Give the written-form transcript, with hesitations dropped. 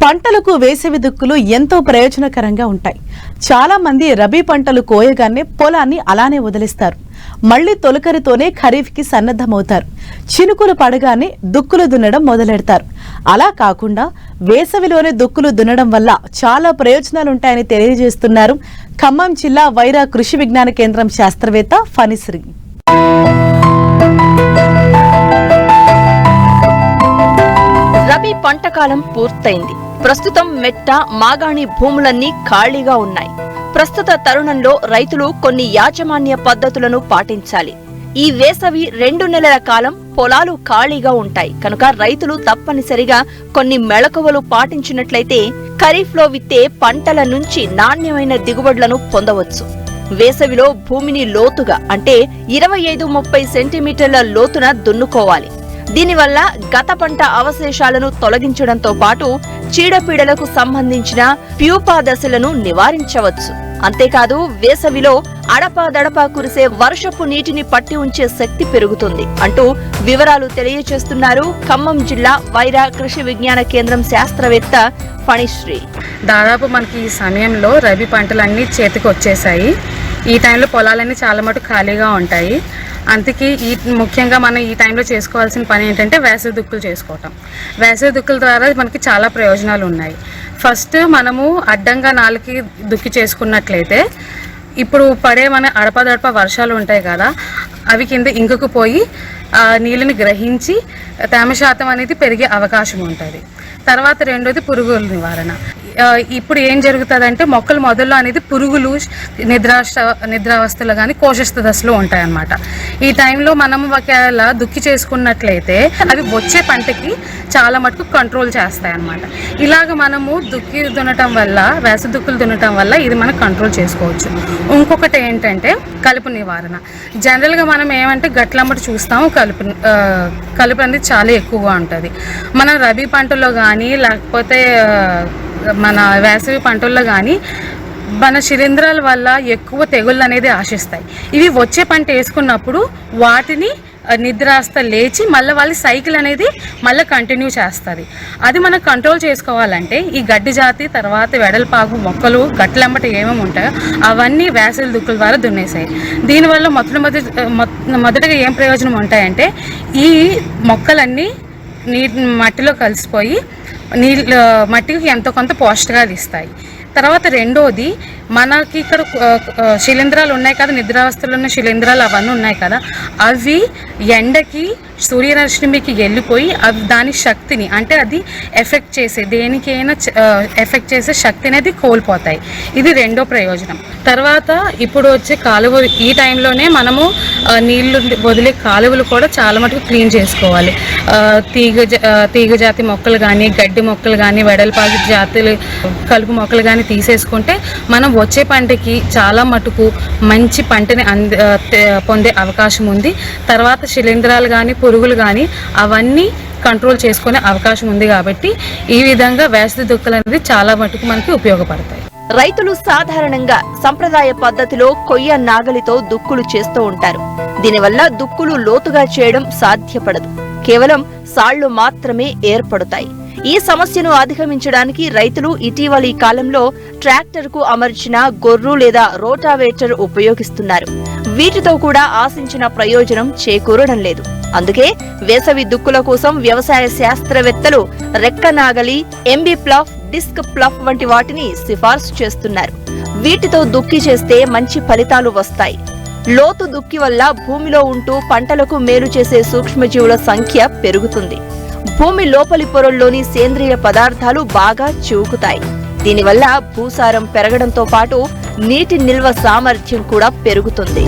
పంటలకు వేసవి దుక్కులు ఎంతో ప్రయోజనకరంగా ఉంటాయి. చాలా మంది రబీ పంటలు కోయగానే పొలాన్ని అలానే వదిలేస్తారు. మళ్లీ తొలకరితోనే ఖరీఫ్ కి సన్నద్ధమవుతారు. చినుకులు పడగానే దుక్కులు దున్నడం మొదలెడతారు. అలా కాకుండా వేసవిలోనే దుక్కులు దున్నడం వల్ల చాలా ప్రయోజనాలుంటాయని తెలియజేస్తున్నారు ఖమ్మం జిల్లా వైరా కృషి విజ్ఞాన కేంద్రం శాస్త్రవేత్త ఫణిశ్రీ. రబీ పంటకాలం పూర్తయింది. ప్రస్తుతం మెట్ట మాగాణి భూములన్నీ ఖాళీగా ఉన్నాయి. ప్రస్తుత తరుణంలో రైతులు కొన్ని యాజమాన్య పద్ధతులను పాటించాలి. ఈ వేసవి 2 నెలల కాలం పొలాలు ఖాళీగా ఉంటాయి కనుక రైతులు తప్పనిసరిగా కొన్ని మెళకువలు పాటించినట్లయితే ఖరీఫ్ లో విత్తే పంటల నుంచి నాణ్యమైన దిగుబడులను పొందవచ్చు. వేసవిలో భూమిని లోతుగా అంటే 25-30 సెంటీమీటర్ల లోతున దున్నుకోవాలి. దీనివల్ల గత పంట అవశేషాలను తొలగించడంతో పాటు చీడపీడలకు సంబంధించిన ప్యూపా దశలను నివారించవచ్చు. అంతేకాదు వేసవిలో అడపాదడపా కురిసే వర్షపు నీటిని పట్టి ఉంచే శక్తి పెరుగుతుంది అంటూ వివరాలు తెలియజేస్తున్నారు ఖమ్మం జిల్లా వైరా కృషి విజ్ఞాన కేంద్రం శాస్త్రవేత్త ఫణిశ్రీ. దాదాపు మనకి ఈ సమయంలో రబీ పంటలన్నీ చేతికి వచ్చేసాయి. ఈ టైంలో పొలాలన్నీ చాలా మటుకు ఖాళీగా ఉంటాయి. అందుకే ముఖ్యంగా మనం ఈ టైంలో చేసుకోవాల్సిన పని ఏంటంటే వేసవి దుక్కులు చేసుకోవటం. వేసవి దుక్కుల ద్వారా మనకి చాలా ప్రయోజనాలు ఉన్నాయి. ఫస్ట్ మనము అడ్డంగా నాలుగు దుక్కి చేసుకున్నట్లయితే ఇప్పుడు పడే మన అడపదడప వర్షాలు ఉంటాయి కదా, అవి కింద ఇంకుకుపోయి నీళ్ళని గ్రహించి తేమ శాతం అనేది పెరిగే అవకాశం ఉంటుంది. తర్వాత రెండోది పురుగుల నివారణ. ఇప్పుడు ఏం జరుగుతుందంటే మొక్కలు మొదల్లో అనేది పురుగులు నిద్రావస్థలో కానీ కోశస్థ దశలో ఉంటాయన్నమాట. ఈ టైంలో మనం ఒకవేళ దుక్కి చేసుకున్నట్లయితే అవి వచ్చే పంటకి చాలా మటుకు కంట్రోల్ చేస్తాయి అన్నమాట. ఇలాగ మనము దుక్కి దున్నటం వల్ల, వేసవి దుక్కులు దున్నటం వల్ల ఇది మనం కంట్రోల్ చేసుకోవచ్చు. ఇంకొకటి ఏంటంటే కలుపు నివారణ. జనరల్గా మనం ఏమంటే గట్లమ్మటి చూస్తాము, కలుపు అనేది చాలా ఎక్కువగా ఉంటుంది. మనం రబీ పంటల్లో కానీ లేకపోతే మన వేసవి పంటల్లో కానీ మన శిలీంధ్రాల వల్ల ఎక్కువ తెగుళ్ళు అనేది ఆశిస్తాయి. ఇవి వచ్చే పంట వేసుకున్నప్పుడు వాటిని నిద్రాస్త లేచి మళ్ళీ వాళ్ళ సైకిల్ అనేది మళ్ళీ కంటిన్యూ చేస్తుంది. అది మనం కంట్రోల్ చేసుకోవాలంటే ఈ గడ్డి జాతి తర్వాత వెడల్పాగు మొక్కలు గట్లెంబటి ఏమేమి ఉంటాయో అవన్నీ వేసవి దుక్కుల ద్వారా దున్నేసాయి. దీనివల్ల మొదటగా ఏం ప్రయోజనం ఉంటాయంటే ఈ మొక్కలన్నీ మట్టిలో కలిసిపోయి మట్టికి ఎంతో కొంత పోషకాలు ఇస్తాయి. తర్వాత రెండోది మనకి ఇక్కడ శిలీంధ్రాలు ఉన్నాయి కదా, నిద్రావస్థలో ఉన్న శిలీంధ్రాలు అవన్నీ ఉన్నాయి కదా, అవి ఎండకి సూర్యరశ్మికి వెళ్ళిపోయి అవి దాని శక్తిని అంటే అది ఎఫెక్ట్ చేసే దేనికైనా ఎఫెక్ట్ చేసే శక్తి అనేది కోల్పోతాయి. ఇది రెండో ప్రయోజనం. తర్వాత ఇప్పుడు వచ్చే కాలువ ఈ టైంలోనే మనము నీళ్లు వదిలే కాలువలు కూడా చాలా మటుకు క్లీన్ చేసుకోవాలి. తీగ జాతి మొక్కలు కానీ గడ్డి మొక్కలు కానీ వెడల్పాగి జాతులు కలుపు మొక్కలు కానీ తీసేసుకుంటే మనం వచ్చే పంటకి చాలా మటుకు మంచి పంటని పొందే అవకాశం ఉంది. తర్వాత శిలీంధ్రాలు కానీ పురుగులు కానీ అవన్నీ కంట్రోల్ చేసుకునే అవకాశం ఉంది. కాబట్టి ఈ విధంగా వేసవి దుక్కులు అనేది చాలా మటుకు మనకి ఉపయోగపడతాయి. రైతులు సాధారణంగా సంప్రదాయ పద్ధతిలో కొయ్య నాగలితో దుక్కులు చేస్తూ ఉంటారు. దీనివల్ల దుక్కులు లోతుగా చేయడం సాధ్యపడదు. కేవలం సాళ్లు మాత్రమే ఏర్పడతాయి. ఈ సమస్యను అధిగమించడానికి రైతులు ఇటీవలి కాలంలో ట్రాక్టర్ కు అమర్చిన గొర్రు లేదా రోటావేటర్ ఉపయోగిస్తున్నారు. వీటితో కూడా ఆశించిన ప్రయోజనం చేకూరడం లేదు. అందుకే వేసవి దుక్కుల కోసం వ్యవసాయ శాస్త్రవేత్తలు రెక్క నాగలి, ఎంబీ ప్లఫ్, డిస్క్ ప్లఫ్ వంటి వాటిని సిఫార్సు చేస్తున్నారు. వీటితో దుక్కి చేస్తే మంచి ఫలితాలు వస్తాయి. లోతు దుక్కి వల్ల భూమిలో ఉంటూ పంటలకు మేలు చేసే సూక్ష్మజీవుల సంఖ్య పెరుగుతుంది. భూమి లోపలి పొరల్లోని సేంద్రియ పదార్థాలు బాగా చివుకుతాయి. దీనివల్ల భూసారం పెరగడంతో పాటు నీటి నిల్వ సామర్థ్యం కూడా పెరుగుతుంది.